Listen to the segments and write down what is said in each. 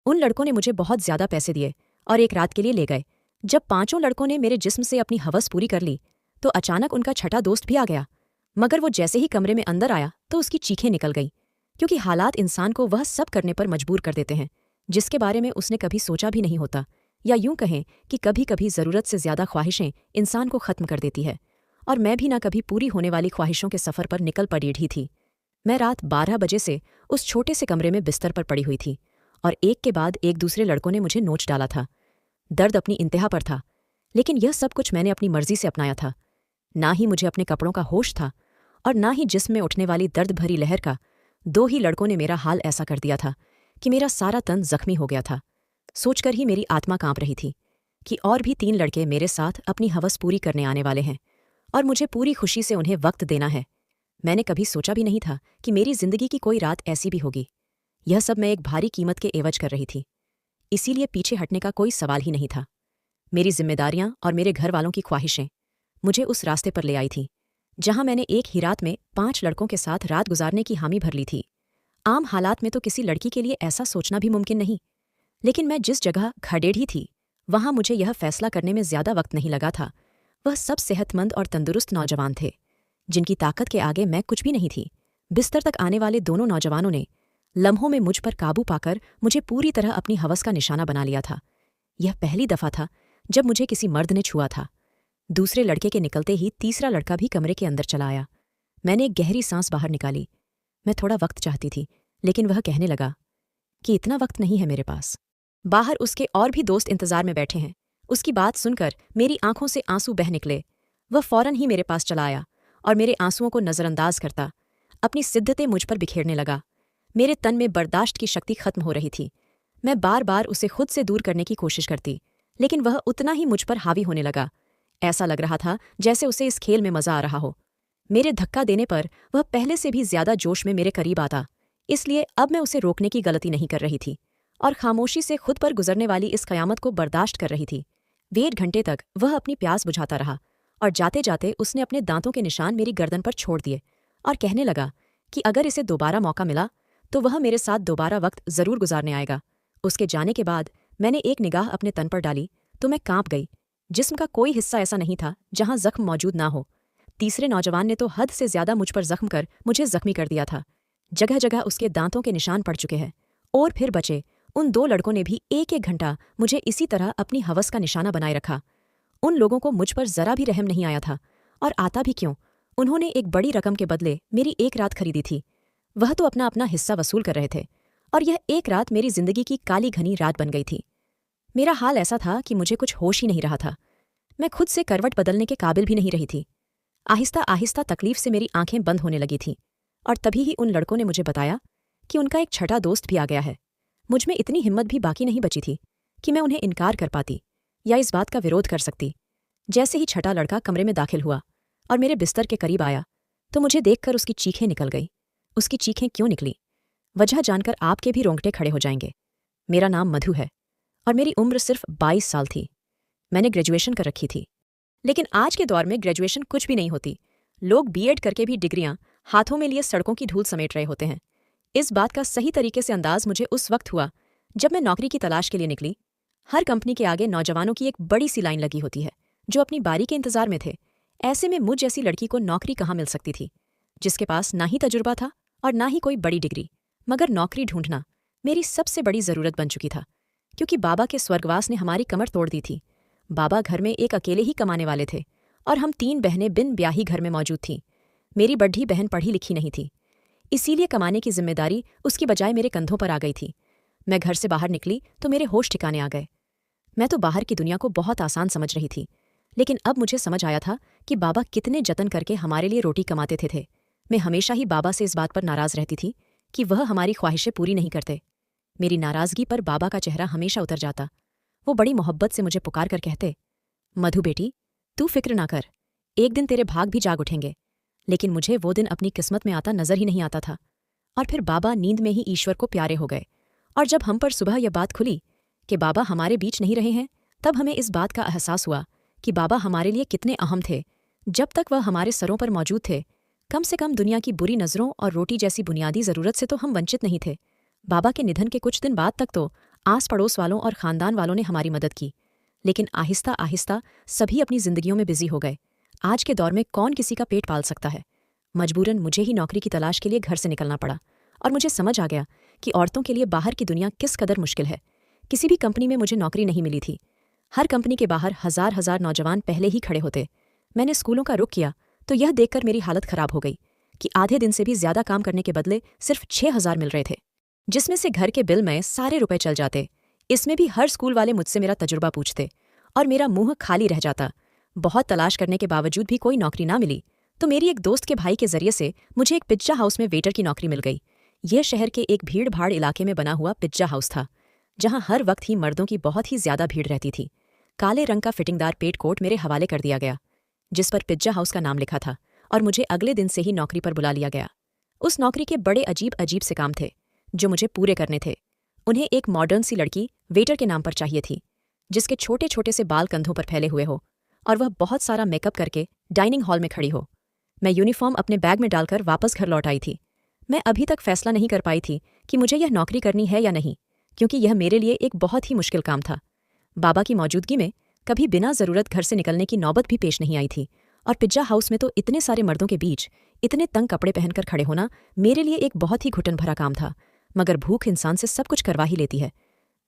उन लड़कों ने मुझे बहुत ज्यादा पैसे दिए और एक रात के लिए ले गए। जब पांचों लड़कों ने मेरे जिस्म से अपनी हवस पूरी कर ली तो अचानक उनका छठा दोस्त भी आ गया। मगर वो जैसे ही कमरे में अंदर आया तो उसकी चीखें निकल गईं, क्योंकि हालात इंसान को वह सब करने पर मजबूर कर देते हैं जिसके बारे में उसने कभी सोचा भी नहीं होता, या यूं कहें कि कभी कभी ज़रूरत से ज़्यादा ख्वाहिशें इंसान को ख़त्म कर देती है। और मैं भी ना कभी पूरी होने वाली ख्वाहिशों के सफ़र पर निकल पड़ी थी। मैं रात 12 बजे से उस छोटे से कमरे में बिस्तर पर पड़ी हुई थी और एक के बाद एक दूसरे लड़कों ने मुझे नोच डाला था। दर्द अपनी इंतहा पर था, लेकिन यह सब कुछ मैंने अपनी मर्जी से अपनाया था। ना ही मुझे अपने कपड़ों का होश था और ना ही जिस्म में उठने वाली दर्द भरी लहर का। दो ही लड़कों ने मेरा हाल ऐसा कर दिया था कि मेरा सारा तन जख्मी हो गया था। सोचकर ही मेरी आत्मा कांप रही थी कि और भी 3 लड़के मेरे साथ अपनी हवस पूरी करने आने वाले हैं और मुझे पूरी खुशी से उन्हें वक्त देना है। मैंने कभी सोचा भी नहीं था कि मेरी जिंदगी की कोई रात ऐसी भी होगी। यह सब मैं एक भारी कीमत के एवज कर रही थी, इसीलिए पीछे हटने का कोई सवाल ही नहीं था। मेरी जिम्मेदारियां और मेरे घर वालों की ख्वाहिशें मुझे उस रास्ते पर ले आई थीं जहां मैंने एक ही रात में 5 लड़कों के साथ रात गुजारने की हामी भर ली थी। आम हालात में तो किसी लड़की के लिए ऐसा सोचना भी मुमकिन नहीं, लेकिन मैं जिस जगह खडेड़ी थी वहां मुझे यह फैसला करने में ज्यादा वक्त नहीं लगा था। वह सब सेहतमंद और तंदुरुस्त नौजवान थे जिनकी ताकत के आगे मैं कुछ भी नहीं थी। बिस्तर तक आने वाले दोनों नौजवानों ने लम्हों में मुझ पर काबू पाकर मुझे पूरी तरह अपनी हवस का निशाना बना लिया था। यह पहली दफा था जब मुझे किसी मर्द ने छुआ था। दूसरे लड़के के निकलते ही तीसरा लड़का भी कमरे के अंदर चला आया। मैंने एक गहरी सांस बाहर निकाली। मैं थोड़ा वक्त चाहती थी, लेकिन वह कहने लगा कि इतना वक्त नहीं है मेरे पास। बाहर उसके और भी दोस्त इंतजार में बैठे हैं। उसकी बात सुनकर मेरी आंखों से आंसू बह निकले। वह फौरन ही मेरे पास चला आया और मेरे आंसुओं को नजरअंदाज करता अपनी सिद्धतें मुझ पर बिखेरने लगा। मेरे तन में बर्दाश्त की शक्ति खत्म हो रही थी। मैं बार बार उसे खुद से दूर करने की कोशिश करती, लेकिन वह उतना ही मुझ पर हावी होने लगा। ऐसा लग रहा था जैसे उसे इस खेल में मजा आ रहा हो। मेरे धक्का देने पर वह पहले से भी ज्यादा जोश में मेरे करीब आता, इसलिए अब मैं उसे रोकने की गलती नहीं कर रही थी और खामोशी से खुद पर गुजरने वाली इस कयामत को बर्दाश्त कर रही थी। 1.5 घंटे तक वह अपनी प्यास बुझाता रहा और जाते जाते उसने अपने दांतों के निशान मेरी गर्दन पर छोड़ दिए और कहने लगा कि अगर इसे दोबारा मौका मिला तो वह मेरे साथ दोबारा वक्त जरूर गुजारने आएगा। उसके जाने के बाद मैंने एक निगाह अपने तन पर डाली तो मैं कांप गई। जिस्म का कोई हिस्सा ऐसा नहीं था जहां जख्म मौजूद ना हो। तीसरे नौजवान ने तो हद से ज्यादा मुझ पर जख्म कर मुझे जख्मी कर दिया था। जगह जगह उसके दांतों के निशान पड़ चुके हैं। और फिर बचे उन 2 लड़कों ने भी 1-1 घंटा मुझे इसी तरह अपनी हवस का निशाना बनाए रखा। उन लोगों को मुझ पर जरा भी रहम नहीं आया था, और आता भी क्यों। उन्होंने एक बड़ी रकम के बदले मेरी एक रात खरीदी थी। वह तो अपना अपना हिस्सा वसूल कर रहे थे और यह एक रात मेरी जिंदगी की काली घनी रात बन गई थी। मेरा हाल ऐसा था कि मुझे कुछ होश ही नहीं रहा था। मैं खुद से करवट बदलने के काबिल भी नहीं रही थी। आहिस्ता आहिस्ता तकलीफ से मेरी आंखें बंद होने लगी थीं और तभी ही उन लड़कों ने मुझे बताया कि उनका एक छठा दोस्त भी आ गया है। मुझ में इतनी हिम्मत भी बाकी नहीं बची थी कि मैं उन्हें इनकार कर पाती या इस बात का विरोध कर सकती। जैसे ही छठा लड़का कमरे में दाखिल हुआ और मेरे बिस्तर के करीब आया तो मुझे देखकर उसकी चीखें निकल गई। उसकी चीखें क्यों निकली, वजह जानकर आपके भी रोंगटे खड़े हो जाएंगे। मेरा नाम मधु है और मेरी उम्र सिर्फ 22 साल थी। मैंने ग्रेजुएशन कर रखी थी, लेकिन आज के दौर में ग्रेजुएशन कुछ भी नहीं होती। लोग बीएड करके भी डिग्रियां हाथों में लिए सड़कों की धूल समेट रहे होते हैं। इस बात का सही तरीके से अंदाज मुझे उस वक्त हुआ जब मैं नौकरी की तलाश के लिए निकली। हर कंपनी के आगे नौजवानों की एक बड़ी सी लाइन लगी होती है जो अपनी बारी के इंतजार में थे। ऐसे में मुझ जैसी लड़की को नौकरी कहाँ मिल सकती थी, जिसके पास ना ही तजुर्बा था और ना ही कोई बड़ी डिग्री। मगर नौकरी ढूंढना मेरी सबसे बड़ी जरूरत बन चुकी था, क्योंकि बाबा के स्वर्गवास ने हमारी कमर तोड़ दी थी। बाबा घर में एक अकेले ही कमाने वाले थे और हम 3 बहनें बिन ब्याही घर में मौजूद थीं। मेरी बड़ी बहन पढ़ी लिखी नहीं थी, इसीलिए कमाने की जिम्मेदारी उसकी बजाय मेरे कंधों पर आ गई थी। मैं घर से बाहर निकली तो मेरे होश ठिकाने आ गए। मैं तो बाहर की दुनिया को बहुत आसान समझ रही थी, लेकिन अब मुझे समझ आया था कि बाबा कितने जतन करके हमारे लिए रोटी कमाते थे। मैं हमेशा ही बाबा से इस बात पर नाराज रहती थी कि वह हमारी ख्वाहिशें पूरी नहीं करते। मेरी नाराजगी पर बाबा का चेहरा हमेशा उतर जाता। वो बड़ी मोहब्बत से मुझे पुकार कर कहते, मधु बेटी, तू फिक्र ना कर, एक दिन तेरे भाग भी जाग उठेंगे। लेकिन मुझे वो दिन अपनी किस्मत में आता नजर ही नहीं आता था। और फिर बाबा नींद में ही ईश्वर को प्यारे हो गए, और जब हम पर सुबह यह बात खुली कि बाबा हमारे बीच नहीं रहे हैं, तब हमें इस बात का एहसास हुआ कि बाबा हमारे लिए कितने अहम थे। जब तक वह हमारे सरों पर मौजूद थे, कम से कम दुनिया की बुरी नज़रों और रोटी जैसी बुनियादी ज़रूरत से तो हम वंचित नहीं थे। बाबा के निधन के कुछ दिन बाद तक तो आस पड़ोस वालों और खानदान वालों ने हमारी मदद की, लेकिन आहिस्ता आहिस्ता सभी अपनी जिंदगियों में बिजी हो गए। आज के दौर में कौन किसी का पेट पाल सकता है। मजबूरन मुझे ही नौकरी की तलाश के लिए घर से निकलना पड़ा और मुझे समझ आ गया कि औरतों के लिए बाहर की दुनिया किस कदर मुश्किल है। किसी भी कंपनी में मुझे नौकरी नहीं मिली थी। हर कंपनी के बाहर हजार हजार नौजवान पहले ही खड़े होते। मैंने स्कूलों का रुख किया तो यह देखकर मेरी हालत खराब हो गई कि आधे दिन से भी ज्यादा काम करने के बदले सिर्फ 6,000 मिल रहे थे, जिसमें से घर के बिल में सारे रुपए चल जाते। इसमें भी हर स्कूल वाले मुझसे मेरा तजुर्बा पूछते और मेरा मुंह खाली रह जाता। बहुत तलाश करने के बावजूद भी कोई नौकरी ना मिली तो मेरी एक दोस्त के भाई के जरिए से मुझे एक पिज्जा हाउस में वेटर की नौकरी मिल गई। यह शहर के एक भीड़ भाड़ इलाके में बना हुआ पिज्जा हाउस था, जहां हर वक्त ही मर्दों की बहुत ही ज्यादा भीड़ रहती थी। काले रंग का फिटिंगदार पेट कोट मेरे हवाले कर दिया गया, जिस पर पिज्जा हाउस का नाम लिखा था, और मुझे अगले दिन से ही नौकरी पर बुला लिया गया। उस नौकरी के बड़े अजीब अजीब से काम थे जो मुझे पूरे करने थे। उन्हें एक मॉडर्न सी लड़की वेटर के नाम पर चाहिए थी, जिसके छोटे छोटे से बाल कंधों पर फैले हुए हो और वह बहुत सारा मेकअप करके डाइनिंग हॉल में खड़ी हो। मैं यूनिफॉर्म अपने बैग में डालकर वापस घर लौट आई थी। मैं अभी तक फैसला नहीं कर पाई थी कि मुझे यह नौकरी करनी है या नहीं, क्योंकि यह मेरे लिए एक बहुत ही मुश्किल काम था। बाबा की मौजूदगी में कभी बिना जरूरत घर से निकलने की नौबत भी पेश नहीं आई थी, और पिज्जा हाउस में तो इतने सारे मर्दों के बीच इतने तंग कपड़े पहनकर खड़े होना मेरे लिए एक बहुत ही घुटन भरा काम था। मगर भूख इंसान से सब कुछ करवा ही लेती है।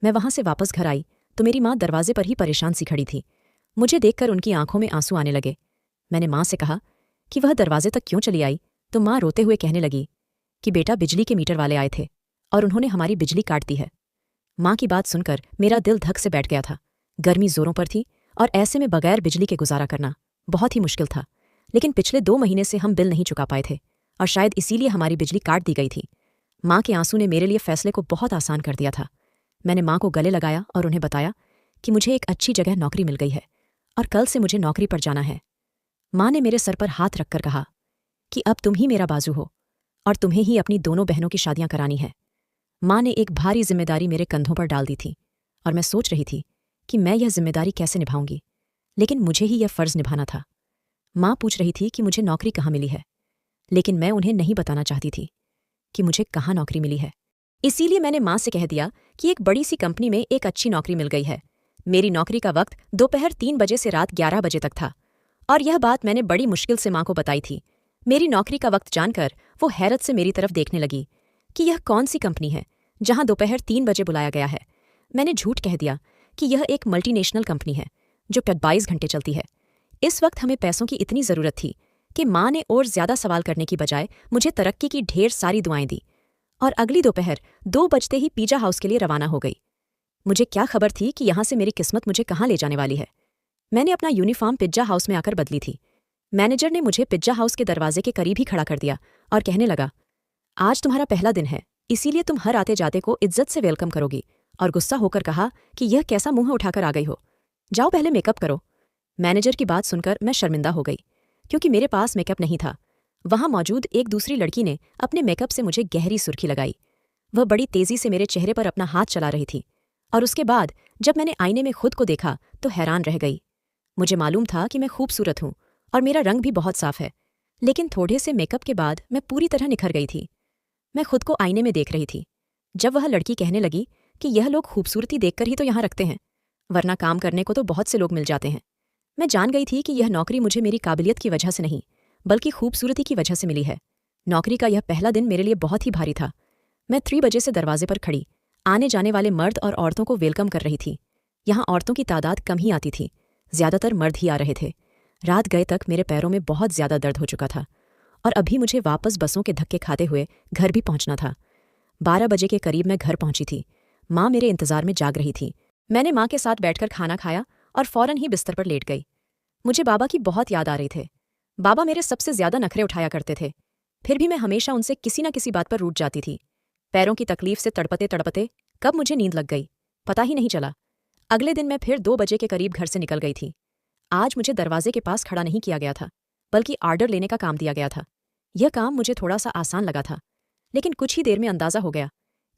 मैं वहां से वापस घर आई तो मेरी माँ दरवाजे पर ही परेशान सी खड़ी थी। मुझे देखकर उनकी आंखों में आंसू आने लगे। मैंने माँ से कहा कि वह दरवाजे तक क्यों चली आई, तो माँ रोते हुए कहने लगी कि बेटा बिजली के मीटर वाले आए थे और उन्होंने हमारी बिजली काट दी है। माँ की बात सुनकर मेरा दिल धक से बैठ गया था। गर्मी जोरों पर थी और ऐसे में बगैर बिजली के गुजारा करना बहुत ही मुश्किल था। लेकिन पिछले 2 महीने से हम बिल नहीं चुका पाए थे और शायद इसीलिए हमारी बिजली काट दी गई थी। माँ के आंसू ने मेरे लिए फैसले को बहुत आसान कर दिया था। मैंने माँ को गले लगाया और उन्हें बताया कि मुझे एक अच्छी जगह नौकरी मिल गई है और कल से मुझे नौकरी पर जाना है। माँ ने मेरे सर पर हाथ रखकर कहा कि अब तुम ही मेरा बाजू हो और तुम्हें ही अपनी दोनों बहनों की शादियां करानी है। माँ ने एक भारी जिम्मेदारी मेरे कंधों पर डाल दी थी और मैं सोच रही थी कि मैं यह जिम्मेदारी कैसे निभाऊंगी, लेकिन मुझे ही यह फर्ज निभाना था। माँ पूछ रही थी कि मुझे नौकरी कहाँ मिली है, लेकिन मैं उन्हें नहीं बताना चाहती थी कि मुझे कहाँ नौकरी मिली है। इसीलिए मैंने माँ से कह दिया कि एक बड़ी सी कंपनी में एक अच्छी नौकरी मिल गई है। मेरी नौकरी का वक्त दोपहर 3 बजे से रात 11 बजे तक था और यह बात मैंने बड़ी मुश्किल से माँ को बताई थी। मेरी नौकरी का वक्त जानकर वो हैरत से मेरी तरफ देखने लगी कि यह कौन सी कंपनी है जहां दोपहर 3 बजे बुलाया गया है। मैंने झूठ कह दिया कि यह एक मल्टीनेशनल कंपनी है जो 22 घंटे चलती है। इस वक्त हमें पैसों की इतनी जरूरत थी कि माँ ने और ज्यादा सवाल करने की बजाय मुझे तरक्की की ढेर सारी दुआएं दी और अगली दोपहर 2 बजते ही पिज्जा हाउस के लिए रवाना हो गई। मुझे क्या खबर थी कि यहां से मेरी किस्मत मुझे कहाँ ले जाने वाली है। मैंने अपना यूनिफॉर्म पिज्जा हाउस में आकर बदली थी। मैनेजर ने मुझे पिज्जा हाउस के दरवाजे के करीब ही खड़ा कर दिया और कहने लगा, आज तुम्हारा पहला दिन है, इसीलिए तुम हर आते जाते को इज्जत से वेलकम करोगी। और गुस्सा होकर कहा कि यह कैसा मुंह उठाकर आ गई हो, जाओ पहले मेकअप करो। मैनेजर की बात सुनकर मैं शर्मिंदा हो गई, क्योंकि मेरे पास मेकअप नहीं था। वहां मौजूद एक दूसरी लड़की ने अपने मेकअप से मुझे गहरी सुर्खी लगाई। वह बड़ी तेजी से मेरे चेहरे पर अपना हाथ चला रही थी और उसके बाद जब मैंने आईने में खुद को देखा तो हैरान रह गई। मुझे मालूम था कि मैं खूबसूरत हूं और मेरा रंग भी बहुत साफ है, लेकिन थोड़े से मेकअप के बाद मैं पूरी तरह निखर गई थी। मैं खुद को आईने में देख रही थी जब वह लड़की कहने लगी कि यह लोग खूबसूरती देखकर ही तो यहाँ रखते हैं, वरना काम करने को तो बहुत से लोग मिल जाते हैं। मैं जान गई थी कि यह नौकरी मुझे मेरी काबिलियत की वजह से नहीं बल्कि खूबसूरती की वजह से मिली है। नौकरी का यह पहला दिन मेरे लिए बहुत ही भारी था। मैं 3 बजे से दरवाजे पर खड़ी आने जाने वाले मर्द और औरतों को वेलकम कर रही थी। यहाँ औरतों की तादाद कम ही आती थी, ज्यादातर मर्द ही आ रहे थे। रात गए तक मेरे पैरों में बहुत ज्यादा दर्द हो चुका था और अभी मुझे वापस बसों के धक्के खाते हुए घर भी पहुंचना था। 12 बजे के करीब मैं घर पहुंची थी। माँ मेरे इंतजार में जाग रही थी। मैंने माँ के साथ बैठकर खाना खाया और फौरन ही बिस्तर पर लेट गई। मुझे बाबा की बहुत याद आ रही थी। बाबा मेरे सबसे ज्यादा नखरे उठाया करते थे, फिर भी मैं हमेशा उनसे किसी न किसी बात पर रूठ जाती थी। पैरों की तकलीफ से तड़पते तड़पते कब मुझे नींद लग गई पता ही नहीं चला। अगले दिन मैं फिर 2 बजे के करीब घर से निकल गई थी। आज मुझे दरवाजे के पास खड़ा नहीं किया गया था, बल्कि आर्डर लेने का काम दिया गया था। यह काम मुझे थोड़ा सा आसान लगा था, लेकिन कुछ ही देर में अंदाजा हो गया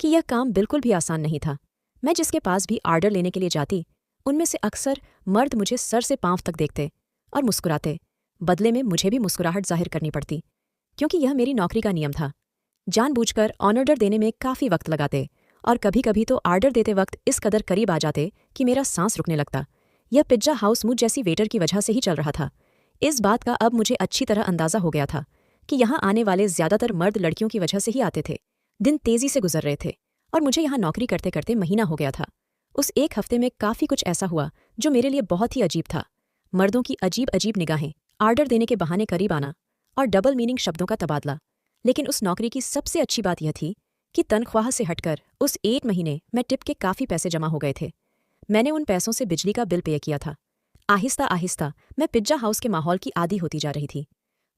कि यह काम बिल्कुल भी आसान नहीं था। मैं जिसके पास भी आर्डर लेने के लिए जाती, उनमें से अक्सर मर्द मुझे सर से पांव तक देखते और मुस्कुराते। बदले में मुझे भी मुस्कुराहट जाहिर करनी पड़ती, क्योंकि यह मेरी नौकरी का नियम था। जानबूझकर ऑर्डर देने में काफ़ी वक्त लगाते और कभी कभी तो ऑर्डर देते वक्त इस कदर करीब आ जाते कि मेरा सांस रुकने लगता। यह पिज्जा हाउस मुझ जैसी वेटर की वजह से ही चल रहा था। इस बात का अब मुझे अच्छी तरह अंदाजा हो गया था कि यहाँ आने वाले ज्यादातर मर्द लड़कियों की वजह से ही आते थे। दिन तेजी से गुजर रहे थे और मुझे यहाँ नौकरी करते करते महीना हो गया था। उस एक हफ्ते में काफ़ी कुछ ऐसा हुआ जो मेरे लिए बहुत ही अजीब था। मर्दों की अजीब अजीब निगाहें, ऑर्डर देने के बहाने करीब आना और डबल मीनिंग शब्दों का तबादला। लेकिन उस नौकरी की सबसे अच्छी बात यह थी कि तनख्वाह से हटकर उस 1 महीने में टिप के काफ़ी पैसे जमा हो गए थे। मैंने उन पैसों से बिजली का बिल पे किया था। आहिस्ता आहिस्ता मैं पिज्जा हाउस के माहौल की आदी होती जा रही थी।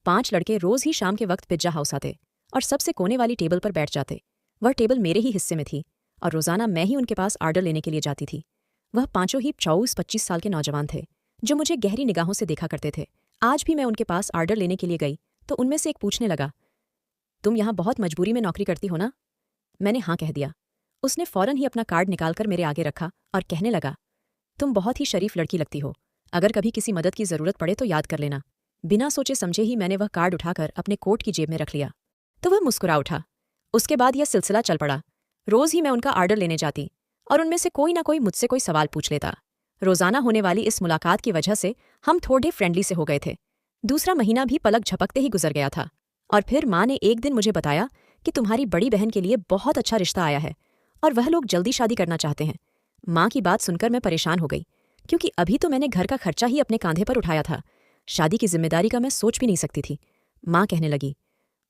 5 लड़के रोज़ ही शाम के वक्त पिज्जा हाउस आते और सबसे कोने वाली टेबल पर बैठ जाते। वह टेबल मेरे ही हिस्से में थी और रोज़ाना मैं ही उनके पास ऑर्डर लेने के लिए जाती थी। वह पांचों ही 24-25 साल के नौजवान थे जो मुझे गहरी निगाहों से देखा करते थे। आज भी मैं उनके पास ऑर्डर लेने के लिए गई तो उनमें से एक पूछने लगा, तुम यहाँ बहुत मजबूरी में नौकरी करती हो ना? मैंने हाँ कह दिया। उसने फौरन ही अपना कार्ड निकालकर मेरे आगे रखा और कहने लगा, तुम बहुत ही शरीफ लड़की लगती हो। अगर कभी किसी मदद की ज़रूरत पड़े तो याद कर लेना। बिना सोचे समझे ही मैंने वह कार्ड उठाकर अपने कोट की जेब में रख लिया तो वह मुस्कुरा उठा। उसके बाद यह सिलसिला चल पड़ा। रोज़ ही मैं उनका ऑर्डर लेने जाती और उनमें से कोई ना कोई मुझसे कोई सवाल पूछ लेता। रोज़ाना होने वाली इस मुलाकात की वजह से हम थोड़े फ्रेंडली से हो गए थे। दूसरा महीना भी पलक झपकते ही गुजर गया था और फिर माँ ने एक दिन मुझे बताया कि तुम्हारी बड़ी बहन के लिए बहुत अच्छा रिश्ता आया है और वह लोग जल्दी शादी करना चाहते हैं। माँ की बात सुनकर मैं परेशान हो गई क्योंकि अभी तो मैंने घर का खर्चा ही अपने कांधे पर उठाया था। शादी की जिम्मेदारी का मैं सोच भी नहीं सकती थी। माँ कहने लगी,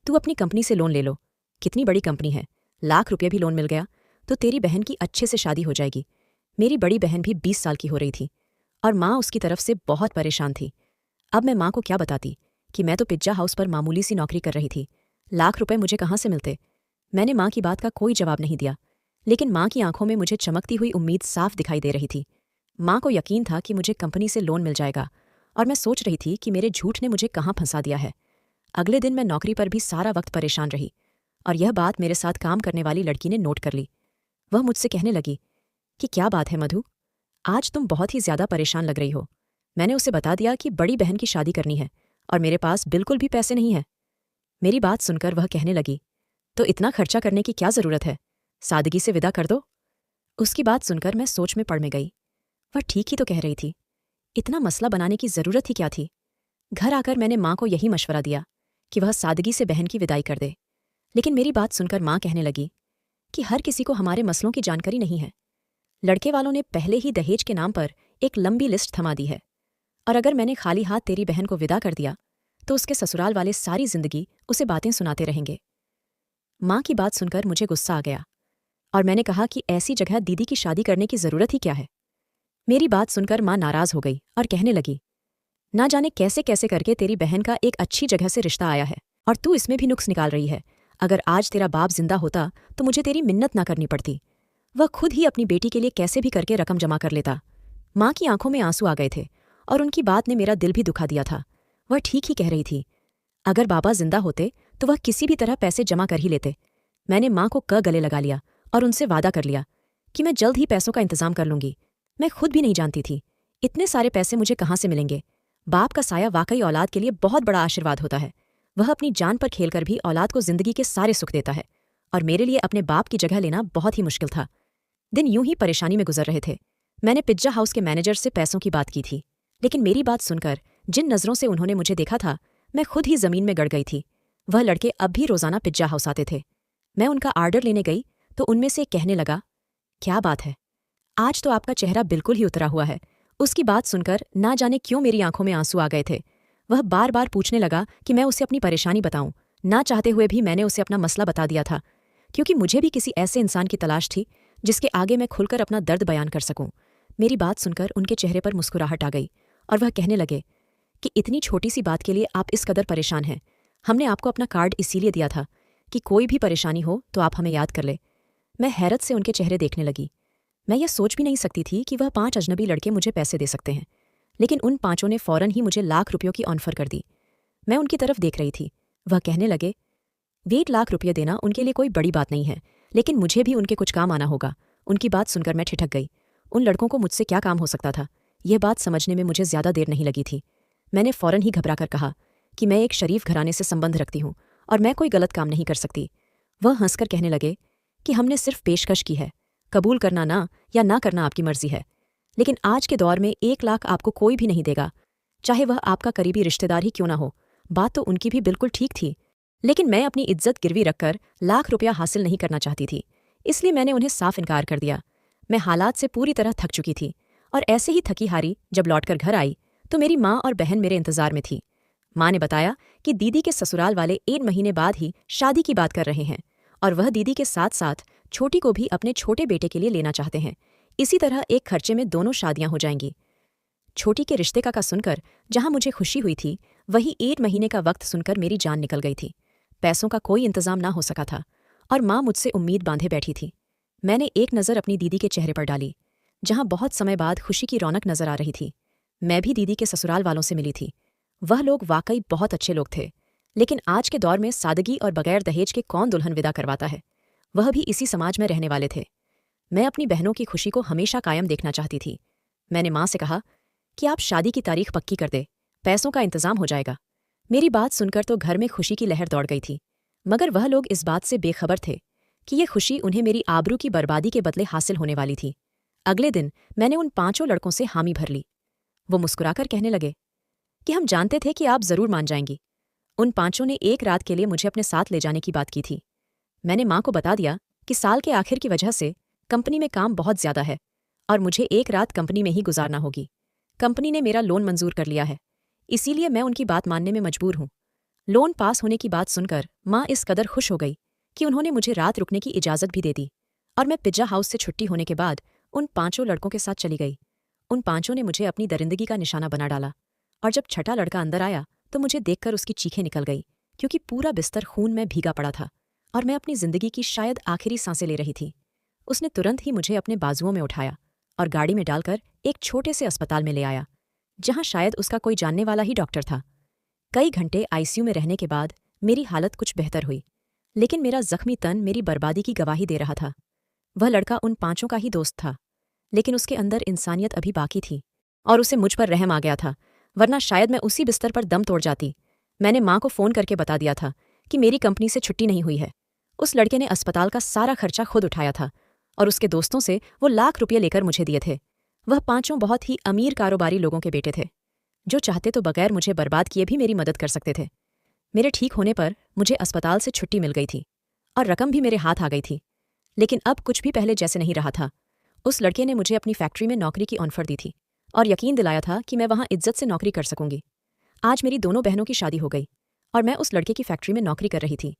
तू अपनी कंपनी से लोन ले लो। कितनी बड़ी कंपनी है, लाख रुपये भी लोन मिल गया तो तेरी बहन की अच्छे से शादी हो जाएगी। मेरी बड़ी बहन भी 20 साल की हो रही थी और माँ उसकी तरफ से बहुत परेशान थी। अब मैं माँ को क्या बताती कि मैं तो पिज्जा हाउस पर मामूली सी नौकरी कर रही थी, लाख रुपए मुझे कहाँ से मिलते। मैंने माँ की बात का कोई जवाब नहीं दिया, लेकिन माँ की आंखों में मुझे चमकती हुई उम्मीद साफ दिखाई दे रही थी। माँ को यकीन था कि मुझे कंपनी से लोन मिल जाएगा और मैं सोच रही थी कि मेरे झूठ ने मुझे कहाँ फंसा दिया है। अगले दिन मैं नौकरी पर भी सारा वक्त परेशान रही और यह बात मेरे साथ काम करने वाली लड़की ने नोट कर ली। वह मुझसे कहने लगी कि क्या बात है मधु, आज तुम बहुत ही ज्यादा परेशान लग रही हो। मैंने उसे बता दिया कि बड़ी बहन की शादी करनी है और मेरे पास बिल्कुल भी पैसे नहीं है। मेरी बात सुनकर वह कहने लगी, तो इतना खर्चा करने की क्या जरूरत है, सादगी से विदा कर दो। उसकी बात सुनकर मैं सोच में पड़ में गई। वह ठीक ही तो कह रही थी, इतना मसला बनाने की जरूरत ही क्या थी। घर आकर मैंने माँ को यही मशवरा दिया कि वह सादगी से बहन की विदाई कर दे, लेकिन मेरी बात सुनकर माँ कहने लगी कि हर किसी को हमारे मसलों की जानकारी नहीं है। लड़के वालों ने पहले ही दहेज के नाम पर एक लंबी लिस्ट थमा दी है और अगर मैंने खाली हाथ तेरी बहन को विदा कर दिया तो उसके ससुराल वाले सारी जिंदगी उसे बातें सुनाते रहेंगे। माँ की बात सुनकर मुझे गुस्सा आ गया और मैंने कहा कि ऐसी जगह दीदी की शादी करने की जरूरत ही क्या है। मेरी बात सुनकर माँ नाराज हो गई और कहने लगी, ना जाने कैसे कैसे करके तेरी बहन का एक अच्छी जगह से रिश्ता आया है और तू इसमें भी नुक्स निकाल रही है। अगर आज तेरा बाप जिंदा होता तो मुझे तेरी मिन्नत ना करनी पड़ती। वह खुद ही अपनी बेटी के लिए कैसे भी करके रकम जमा कर लेता। माँ की आंखों में आंसू आ गए थे और उनकी बात ने मेरा दिल भी दुखा दिया था। वह ठीक ही कह रही थी। अगर बाबा जिंदा होते तो वह किसी भी तरह पैसे जमा कर ही लेते। मैंने माँ को गले लगा लिया और उनसे वादा कर लिया कि मैं जल्द ही पैसों का इंतजाम कर लूंगी। मैं खुद भी नहीं जानती थी इतने सारे पैसे मुझे कहाँ से मिलेंगे। बाप का साया वाकई औलाद के लिए बहुत बड़ा आशीर्वाद होता है। वह अपनी जान पर खेलकर भी औलाद को जिंदगी के सारे सुख देता है और मेरे लिए अपने बाप की जगह लेना बहुत ही मुश्किल था। दिन यूं ही परेशानी में गुजर रहे थे। मैंने पिज्जा हाउस के मैनेजर से पैसों की बात की थी, लेकिन मेरी बात सुनकर जिन नज़रों से उन्होंने मुझे देखा था मैं खुद ही जमीन में गड़ गई थी। वह लड़के अब भी रोजाना पिज्जा हाउस आते थे। मैं उनका ऑर्डर लेने गई तो उनमें से कहने लगा, क्या बात है, आज तो आपका चेहरा बिल्कुल ही उतरा हुआ है। उसकी बात सुनकर ना जाने क्यों मेरी आंखों में आंसू आ गए थे। वह बार बार पूछने लगा कि मैं उसे अपनी परेशानी बताऊं। ना चाहते हुए भी मैंने उसे अपना मसला बता दिया था, क्योंकि मुझे भी किसी ऐसे इंसान की तलाश थी जिसके आगे मैं खुलकर अपना दर्द बयान कर सकूं। मेरी बात सुनकर उनके चेहरे पर मुस्कुराहट आ गई और वह कहने लगे कि इतनी छोटी सी बात के लिए आप इस कदर परेशान हैं। हमने आपको अपना कार्ड इसीलिए दिया था कि कोई भी परेशानी हो तो आप हमें याद कर ले। मैं हैरत से उनके चेहरे देखने लगी। मैं यह सोच भी नहीं सकती थी कि वह 5 अजनबी लड़के मुझे पैसे दे सकते हैं, लेकिन उन 5 ने फौरन ही मुझे लाख रुपयों की ऑफर कर दी। मैं उनकी तरफ देख रही थी। वह कहने लगे, 1 लाख रुपये देना उनके लिए कोई बड़ी बात नहीं है, लेकिन मुझे भी उनके कुछ काम आना होगा। उनकी बात सुनकर मैं ठिठक गई। उन लड़कों को मुझसे क्या काम हो सकता था, यह बात समझने में मुझे ज्यादा देर नहीं लगी थी। मैंने फौरन ही घबराकर कहा कि मैं एक शरीफ घराने से संबंध रखती हूँ और मैं कोई गलत काम नहीं कर सकती। वह हंसकर कहने लगे कि हमने सिर्फ पेशकश की है, कबूल करना ना या ना करना आपकी मर्जी है। लेकिन आज के दौर में 1 लाख आपको कोई भी नहीं देगा, चाहे वह आपका करीबी रिश्तेदार ही क्यों ना हो। बात तो उनकी भी बिल्कुल ठीक थी, लेकिन मैं अपनी इज्जत गिरवी रखकर ₹1,00,000 हासिल नहीं करना चाहती थी, इसलिए मैंने उन्हें साफ इनकार कर दिया। मैं हालात से पूरी तरह थक चुकी थी और ऐसे ही थकी हारी जब लौटकर घर आई तो मेरी माँ और बहन मेरे इंतजार में थी। माँ ने बताया कि दीदी के ससुराल वाले 1 महीने बाद ही शादी की बात कर रहे हैं और वह दीदी के साथ साथ छोटी को भी अपने छोटे बेटे के लिए लेना चाहते हैं। इसी तरह एक खर्चे में दोनों शादियां हो जाएंगी। छोटी के रिश्ते का सुनकर जहां मुझे खुशी हुई थी, वही 1 महीने का वक्त सुनकर मेरी जान निकल गई थी। पैसों का कोई इंतजाम ना हो सका था और माँ मुझसे उम्मीद बांधे बैठी थी। मैंने एक नज़र अपनी दीदी के चेहरे पर डाली, जहां बहुत समय बाद खुशी की रौनक नजर आ रही थी। मैं भी दीदी के ससुराल वालों से मिली थी। वह लोग वाकई बहुत अच्छे लोग थे, लेकिन आज के दौर में सादगी और बगैर दहेज के कौन दुल्हन विदा करवाता है, वह भी इसी समाज में रहने वाले थे। मैं अपनी बहनों की खुशी को हमेशा कायम देखना चाहती थी। मैंने माँ से कहा कि आप शादी की तारीख पक्की कर दे, पैसों का इंतजाम हो जाएगा। मेरी बात सुनकर तो घर में खुशी की लहर दौड़ गई थी, मगर वह लोग इस बात से बेखबर थे कि ये खुशी उन्हें मेरी आबरू की बर्बादी के बदले हासिल होने वाली थी। अगले दिन मैंने उन 5 लड़कों से हामी भर ली। वो मुस्कुराकर कहने लगे कि हम जानते थे कि आप जरूर मान जाएंगी। उन 5 ने एक रात के लिए मुझे अपने साथ ले जाने की बात की थी। मैंने माँ को बता दिया कि साल के आखिर की वजह से कंपनी में काम बहुत ज्यादा है और मुझे एक रात कंपनी में ही गुजारना होगी। कंपनी ने मेरा लोन मंजूर कर लिया है, इसीलिए मैं उनकी बात मानने में मजबूर हूँ। लोन पास होने की बात सुनकर माँ इस कदर खुश हो गई कि उन्होंने मुझे रात रुकने की इजाज़त भी दे दी और मैं पिज्जा हाउस से छुट्टी होने के बाद उन 5 लड़कों के साथ चली गई। उन 5 ने मुझे अपनी दरिंदगी का निशाना बना डाला और जब छठा लड़का अंदर आया तो मुझे देखकर उसकी चीखें निकल गई, क्योंकि पूरा बिस्तर खून में भीगा पड़ा था और मैं अपनी जिंदगी की शायद आखिरी सांसें ले रही थी। उसने तुरंत ही मुझे अपने बाजुओं में उठाया और गाड़ी में डालकर एक छोटे से अस्पताल में ले आया, जहां शायद उसका कोई जानने वाला ही डॉक्टर था। कई घंटे आईसीयू में रहने के बाद मेरी हालत कुछ बेहतर हुई, लेकिन मेरा जख्मी तन मेरी बर्बादी की गवाही दे रहा था। वह लड़का उन 5 का ही दोस्त था, लेकिन उसके अंदर इंसानियत अभी बाकी थी और उसे मुझ पर रहम आ गया था, वरना शायद मैं उसी बिस्तर पर दम तोड़ जाती। मैंने माँ को फ़ोन करके बता दिया था कि मेरी कंपनी से छुट्टी नहीं हुई है। उस लड़के ने अस्पताल का सारा खर्चा खुद उठाया था और उसके दोस्तों से वो ₹1,00,000 लेकर मुझे दिए थे। वह 5 बहुत ही अमीर कारोबारी लोगों के बेटे थे, जो चाहते तो बगैर मुझे बर्बाद किए भी मेरी मदद कर सकते थे। मेरे ठीक होने पर मुझे अस्पताल से छुट्टी मिल गई थी और रकम भी मेरे हाथ आ गई थी, लेकिन अब कुछ भी पहले जैसे नहीं रहा था। उस लड़के ने मुझे अपनी फैक्ट्री में नौकरी की ऑफर दी थी और यकीन दिलाया था कि मैं वहां इज्जत से नौकरी कर सकूंगी। आज मेरी दोनों बहनों की शादी हो गई और मैं उस लड़के की फैक्ट्री में नौकरी कर रही थी।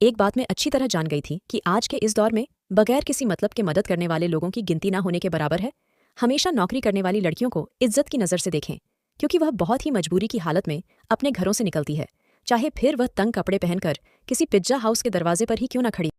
एक बात मैं अच्छी तरह जान गई थी कि आज के इस दौर में बगैर किसी मतलब के मदद करने वाले लोगों की गिनती ना होने के बराबर है। हमेशा नौकरी करने वाली लड़कियों को इज्जत की नज़र से देखें, क्योंकि वह बहुत ही मजबूरी की हालत में अपने घरों से निकलती है, चाहे फिर वह तंग कपड़े पहनकर किसी पिज्जा हाउस के दरवाजे पर ही क्यों न खड़ी